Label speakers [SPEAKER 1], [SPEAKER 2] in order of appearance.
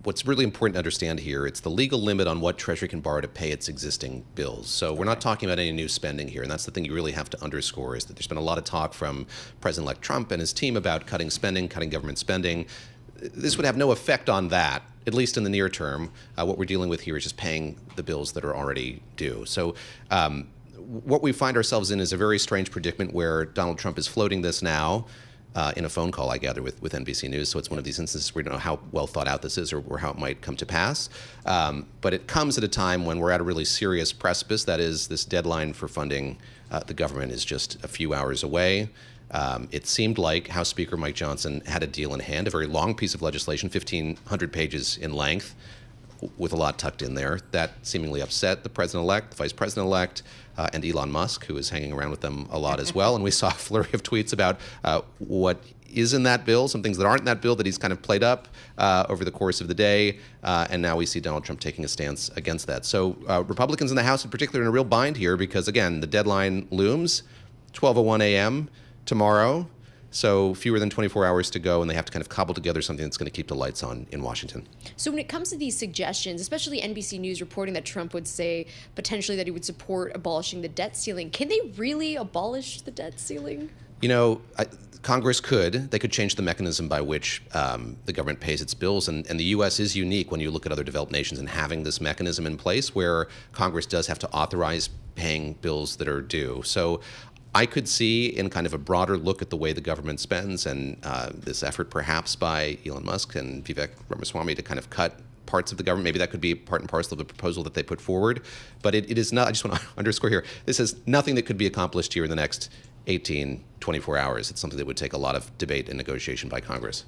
[SPEAKER 1] what's really important to understand here, it's the legal limit on what Treasury can borrow to pay its existing bills. So we're not talking about any new spending here, and that's the thing you really have to underscore, is that there's been a lot of talk from President-elect Trump and his team about cutting spending, cutting government spending. This would have no effect on that, at least in the near term. What we're dealing with here is just paying the bills that are already due. So what we find ourselves in is a very strange predicament where Donald Trump is floating this now in a phone call, I gather, with NBC News. So it's one of these instances where we don't know how well thought out this is or how it might come to pass. But it comes at a time when we're at a really serious precipice. That is, this deadline for funding the government is just a few hours away. It seemed like House Speaker Mike Johnson had a deal in hand, a very long piece of legislation, 1,500 pages in length, with a lot tucked in there. That seemingly upset the president-elect, the vice president-elect, and Elon Musk, who is hanging around with them a lot as well. And we saw a flurry of tweets about what is in that bill, some things that aren't in that bill that he's kind of played up over the course of the day. And now we see Donald Trump taking a stance against that. So Republicans in the House in particular are in a real bind here because, again, the deadline looms, 12:01 a.m. tomorrow. So fewer than 24 hours to go, and they have to kind of cobble together something that's going to keep the lights on in Washington.
[SPEAKER 2] So when it comes to these suggestions, especially NBC News reporting that Trump would say potentially that he would support abolishing the debt ceiling, can they really abolish the debt ceiling?
[SPEAKER 1] You know, Congress could. They could change the mechanism by which the government pays its bills. And the U.S. is unique when you look at other developed nations in having this mechanism in place where Congress does have to authorize paying bills that are due. So I could see in kind of a broader look at the way the government spends and this effort perhaps by Elon Musk and Vivek Ramaswamy to kind of cut parts of the government. Maybe that could be part and parcel of the proposal that they put forward. But it is not, I just want to underscore here, this is nothing that could be accomplished here in the next 18, 24 hours. It's something that would take a lot of debate and negotiation by Congress.